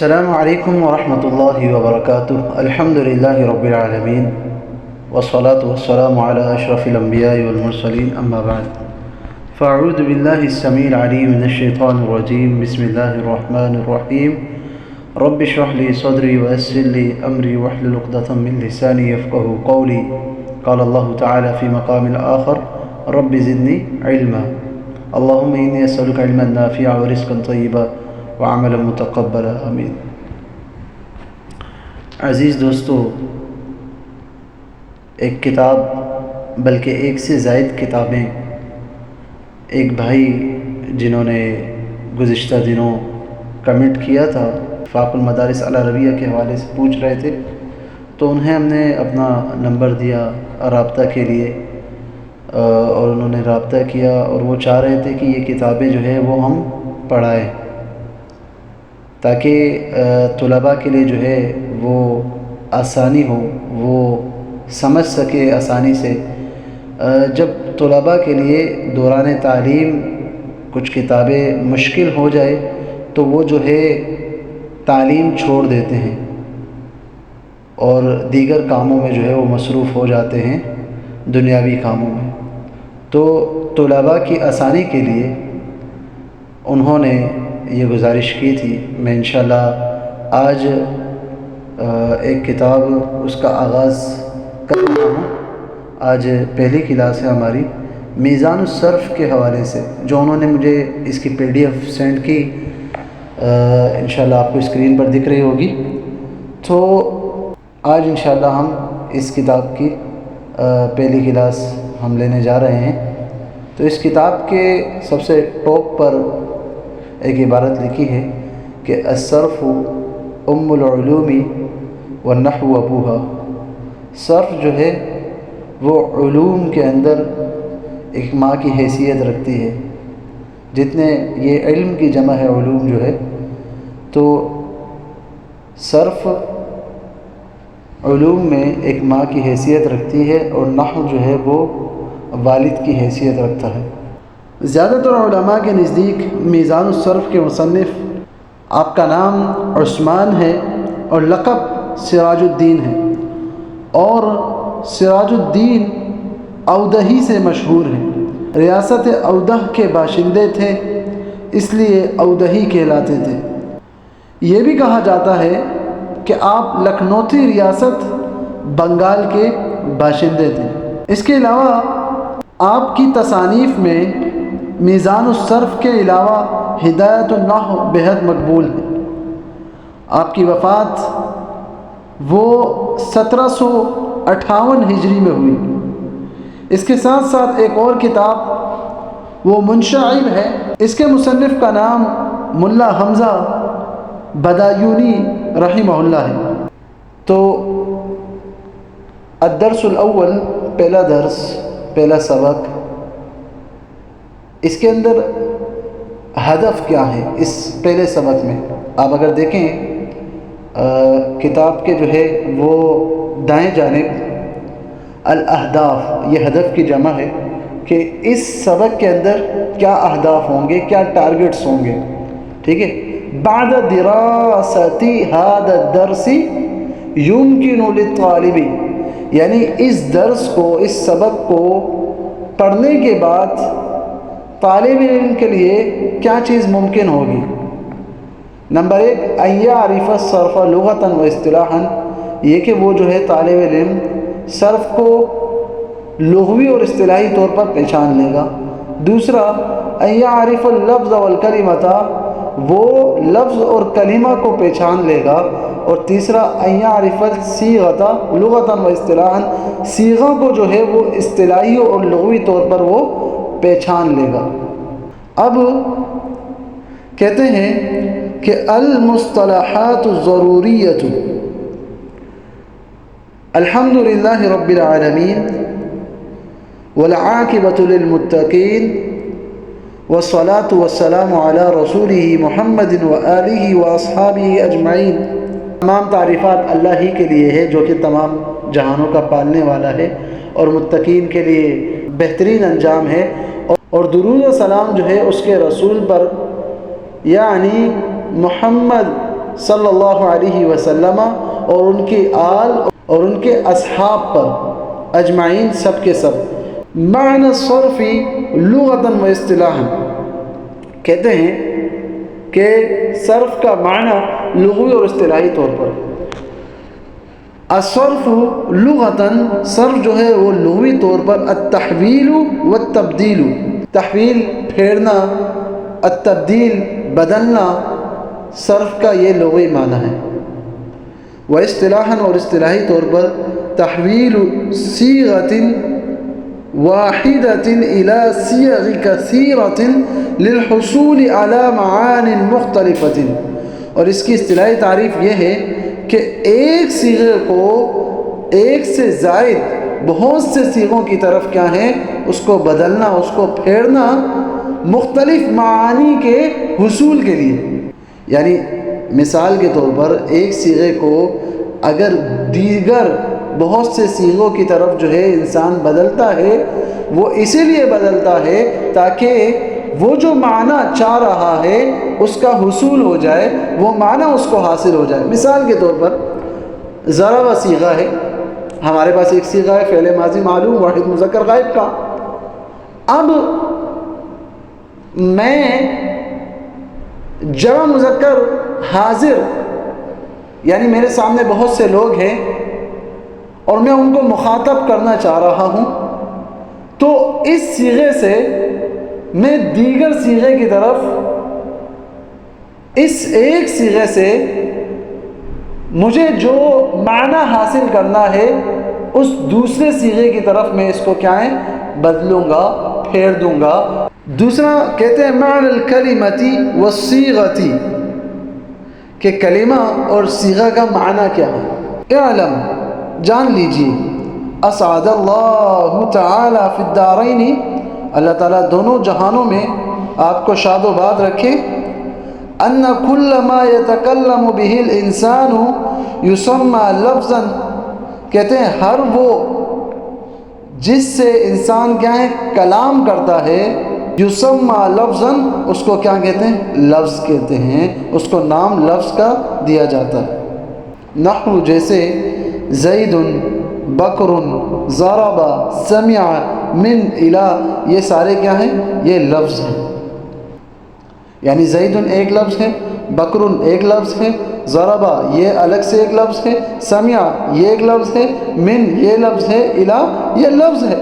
السلام علیکم ورحمۃ اللہ وبرکاتہ۔ الحمد للہ رب العالمین والصلاة والسلام علی اشرف الانبیاء والمرسلین، اما بعد فاعوذ باللہ السمیع العلیم من الشیطان الرجیم، بسم اللہ الرحمن الرحیم۔ رب اشرح لی صدری ویسر لی امری واحلل عقدۃ من لسانی یفقهوا قولی۔ قال اللہ تعالی فی مقام آخر رب زدنی علما۔ اللہم انی اسألک علما نافعا ورزقا طیبا وعملا متقبلا، آمین۔ عزیز دوستو، ایک کتاب بلکہ ایک سے زائد کتابیں ایک بھائی جنہوں نے گزشتہ دنوں کمنٹ کیا تھا، وفاق المدارس العربیہ کے حوالے سے پوچھ رہے تھے، تو انہیں ہم نے اپنا نمبر دیا رابطہ کے لیے، اور انہوں نے رابطہ کیا اور وہ چاہ رہے تھے کہ یہ کتابیں جو ہے وہ ہم پڑھائیں تاکہ طلباء کے لیے جو ہے وہ آسانی ہو، وہ سمجھ سکے آسانی سے۔ جب طلباء کے لیے دوران تعلیم کچھ کتابیں مشکل ہو جائے تو وہ جو ہے تعلیم چھوڑ دیتے ہیں اور دیگر کاموں میں جو ہے وہ مصروف ہو جاتے ہیں، دنیاوی کاموں میں۔ تو طلباء کی آسانی کے لیے انہوں نے یہ گزارش کی تھی۔ میں انشاءاللہ آج ایک کتاب اس کا آغاز کر رہا ہوں۔ آج پہلی کلاس ہے ہماری میزان الصرف کے حوالے سے، جو انہوں نے مجھے اس کی PDF سینڈ کی، انشاءاللہ آپ کو اسکرین پر دکھ رہی ہوگی۔ تو آج انشاءاللہ ہم اس کتاب کی پہلی کلاس ہم لینے جا رہے ہیں۔ تو اس کتاب کے سب سے ٹاپ پر ایک عبارت لکھی ہے کہ الصرف ام العلوم والنحو ابوہا۔ صرف جو ہے وہ علوم کے اندر ایک ماں کی حیثیت رکھتی ہے۔ جتنے یہ علم کی جمع ہے علوم جو ہے، تو صرف علوم میں ایک ماں کی حیثیت رکھتی ہے، اور نحو جو ہے وہ والد کی حیثیت رکھتا ہے۔ زیادہ تر علماء کے نزدیک میزان الصرف کے مصنف آپ کا نام عثمان ہے اور لقب سراج الدین ہے، اور سراج الدین اودہی سے مشہور ہیں۔ ریاست اودہ کے باشندے تھے، اس لیے اودہی کہلاتے تھے۔ یہ بھی کہا جاتا ہے کہ آپ لکھنوتی ریاست بنگال کے باشندے تھے۔ اس کے علاوہ آپ کی تصانیف میں میزان الصرف کے علاوہ ہدایت النحو بہت مقبول ہے۔ آپ کی وفات وہ 1758 ہجری میں ہوئی۔ اس کے ساتھ ساتھ ایک اور کتاب وہ منشعب ہے، اس کے مصنف کا نام ملا حمزہ بدایونی رحمہ اللہ ہے۔ تو الدرس الاول، پہلا درس، پہلا سبق، اس کے اندر ہدف کیا ہے؟ اس پہلے سبق میں آپ اگر دیکھیں کتاب کے جو ہے وہ دائیں جانب الاہداف، یہ ہدف کی جمع ہے کہ اس سبق کے اندر کیا اہداف ہوں گے، کیا ٹارگٹس ہوں گے، ٹھیک ہے۔ بعد دراست هذا الدرس يمكن للطالب، یعنی اس درس کو، اس سبق کو پڑھنے کے بعد طالب علم کے لیے کیا چیز ممکن ہوگی؟ نمبر 1، ان يعرف الصرف لغۃ و اصطلاحا، یہ کہ وہ جو ہے طالب علم صرف کو لغوی اور اصطلاحی طور پر پہچان لے گا۔ دوسرا، ان يعرف اللفظ والکلمۃ، وہ لفظ اور کلمہ کو پہچان لے گا۔ اور تیسرا، ان يعرف الصیغۃ لغۃ و اصطلاحا، صیغہ کو جو ہے وہ اصطلاحی اور لغوی طور پر وہ پہچان لے گا۔ اب کہتے ہیں کہ المصطلحات الضروریۃ، الحمد للہ رب العالمین والعاقبۃ للمتقین والصلاة والسلام علی رسولہ محمد وآلہ واصحابہ اجمعین۔ تمام تعریفات اللہ ہی کے لیے ہے جو کہ تمام جہانوں کا پالنے والا ہے اور متقین کے لیے بہترین انجام ہے، اور درود و سلام جو ہے اس کے رسول پر یعنی محمد صلی اللہ علیہ وسلم اور ان کی آل اور ان کے اصحاب پر اجمعین سب کے سب۔ معنی الصرف لغتاً و اصطلاحاً، کہتے ہیں کہ صرف کا معنی لغوی اور اصطلاحی طور پر، الصرف لغتاً، صرف جو ہے وہ لغوی طور پر التحویل والتبدیل، تحویل پھیرنا، التبدیل بدلنا، صرف کا یہ لغوی معنی ہے۔ و اصطلاحاً، اور اصطلاحی طور پر تحویل صیغۃ واحدۃ الی صیغ کثیرۃ للحصول علی معان مختلفۃ، اور اس کی اصطلاحی تعریف یہ ہے کہ ایک صیغے کو ایک سے زائد بہت سے صیغوں کی طرف کیا ہے اس کو بدلنا، اس کو پھیرنا مختلف معانی کے حصول کے لیے۔ یعنی مثال کے طور پر ایک صیغے کو اگر دیگر بہت سے صیغوں کی طرف جو ہے انسان بدلتا ہے، وہ اسی لیے بدلتا ہے تاکہ وہ جو معنی چاہ رہا ہے اس کا حصول ہو جائے، وہ معنی اس کو حاصل ہو جائے۔ مثال کے طور پر ضرب صیغہ ہے، ہمارے پاس ایک صیغہ ہے فعل ماضی معلوم واحد مذکر غائب کا۔ اب میں جمع مذکر حاضر، یعنی میرے سامنے بہت سے لوگ ہیں اور میں ان کو مخاطب کرنا چاہ رہا ہوں، تو اس صیغے سے میں دیگر صیغے کی طرف، اس ایک صیغے سے مجھے جو معنی حاصل کرنا ہے اس دوسرے صیغے کی طرف میں اس کو کیا ہے بدلوں گا، پھیر دوں گا۔ دوسرا کہتے ہیں معنی الکلمتی والصیغتی، کہ کلمہ اور صیغہ کا معنی کیا ہے۔ اعلم، جان لیجیے، اسعد اللہ تعالی فی الدارین، اللہ تعالیٰ دونوں جہانوں میں آپ کو شاد و باد رکھے، ان کل ما یتکلم بہ الانسان یسمى لفظا، کہتے ہیں ہر وہ جس سے انسان کیا ہے کلام کرتا ہے، یسمى لفظا، اس کو کیا کہتے ہیں لفظ کہتے ہیں، اس کو نام لفظ کا دیا جاتا ہے۔ نحو جیسے زید، بکر، ضرب، سمع، من، الی، یہ سارے کیا ہیں یہ لفظ ہیں۔ یعنی زید ایک لفظ ہے، بکر ایک لفظ ہے، ضرب یہ الگ سے ایک لفظ ہے، سمع یہ ایک لفظ ہے، من یہ لفظ ہے، الی یہ لفظ ہے۔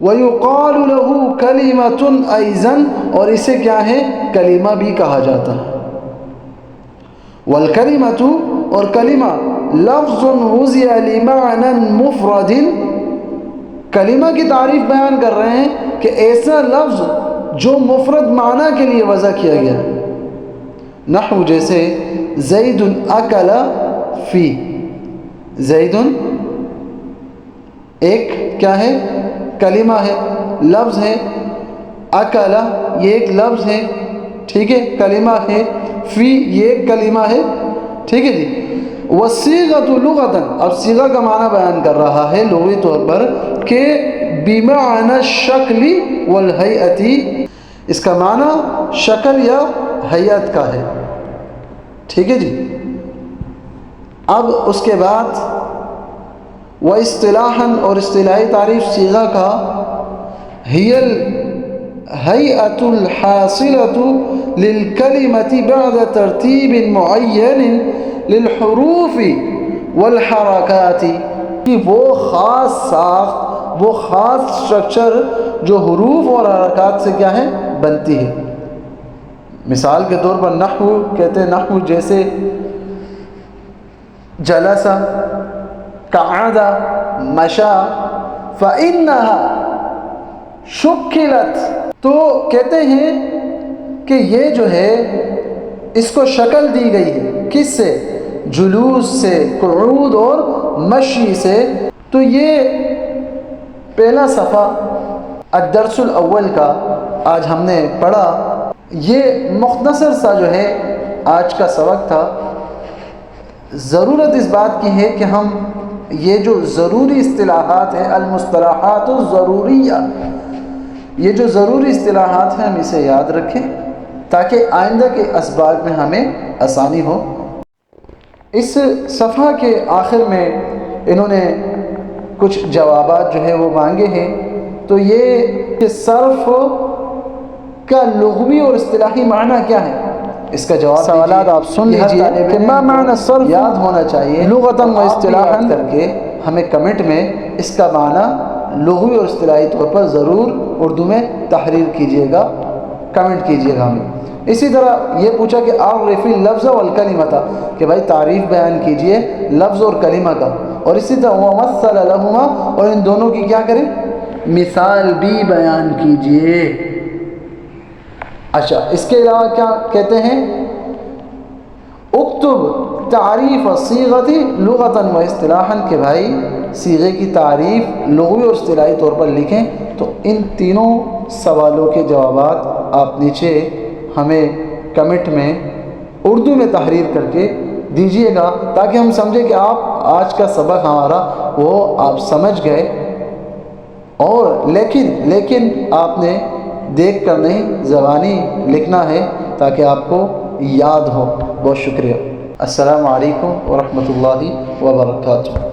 وَيُقَالُ لَهُ كَلِمَةٌ أَيْضًا، اور اسے کیا ہے کلمہ بھی کہا جاتا ہے۔ وَالْكَلِمَةُ، اور کلمہ، لفظ وُضِعَ لِمَعْنًى مُفْرَدٍ، کلمہ کی تعریف بیان کر رہے ہیں کہ ایسا لفظ جو مفرد معنی کے لیے وضع کیا گیا۔ نحو جیسے زید اکل فی، زید ایک کیا ہے کلمہ ہے، لفظ ہے، اکل یہ ایک لفظ ہے، ٹھیک ہے کلمہ ہے، فی یہ ایک کلمہ ہے، ٹھیک ہے جی۔ والصیغۃ لغۃ، اب صیغہ کا معنی بیان کر رہا ہے لغوی طور پر کہ بمعنی الشکل والہیئۃ، اس کا معنی شکل یا ہیئت کا ہے، ٹھیک ہے جی۔ اب اس کے بعد واصطلاحاً، اور اصطلاحی تعریف صیغہ کا، ہی الہیئۃ الحاصلۃ للکلمۃ بعد ترتیب معین للحروف والحرکات، کہ وہ خاص ساخت، وہ خاص اسٹرکچر جو حروف اور حرکات سے کیا ہے بنتی ہے۔ مثال کے طور پر نحو کہتے ہیں، نحو جیسے جلس، قعد، مشى، فإنها شکلت، تو کہتے ہیں کہ یہ جو ہے اس کو شکل دی گئی ہے، کس سے جلوس سے، قعود اور مشی سے۔ تو یہ پہلا صفحہ الدرس الاول کا آج ہم نے پڑھا، یہ مختصر سا جو ہے آج کا سبق تھا۔ ضرورت اس بات کی ہے کہ ہم یہ جو ضروری اصطلاحات ہیں، المصطلحات الضروریہ، یہ جو ضروری اصطلاحات ہیں ہم اسے یاد رکھیں، تاکہ آئندہ کے اسباق میں ہمیں آسانی ہو۔ اس صفحہ کے آخر میں انہوں نے کچھ جوابات جو ہے وہ مانگے ہیں، تو یہ کہ صرف کا لغوی اور اصطلاحی معنی کیا ہے، اس کا جواب سوالات آپ سن لیجئے کہ ما معنی صرف یاد ہونا چاہیے لغتاً و اصطلاحاً کر کے ہمیں کمنٹ میں اس کا معنی لغوی اور اصطلاحی طور پر ضرور اردو میں تحریر کیجیے گا، کمنٹ کیجیے گا ہمیں۔ اسی طرح یہ پوچھا کہ عرف اللفظ والکلمۃ، کہ بھائی تعریف بیان کیجئے لفظ اور کلمہ کا، اور اسی طرح ومثل لہما، اور ان دونوں کی کیا کریں، مثال بھی بیان کیجئے۔ اچھا، اس کے علاوہ کیا کہتے ہیں، اکتب تعریف صیغۃ لغۃ و اصطلاحاً، کہ بھائی صیغے کی تعریف لغوی اور اصطلاحی طور پر لکھیں۔ تو ان تینوں سوالوں کے جوابات آپ نیچے ہمیں کمنٹ میں اردو میں تحریر کر کے دیجیے گا، تاکہ ہم سمجھیں کہ آپ آج کا سبق ہمارا وہ آپ سمجھ گئے، اور لیکن آپ نے دیکھ کر نہیں، زبانی لکھنا ہے تاکہ آپ کو یاد ہو۔ بہت شکریہ۔ السلام علیکم ورحمۃ اللہ وبرکاتہ۔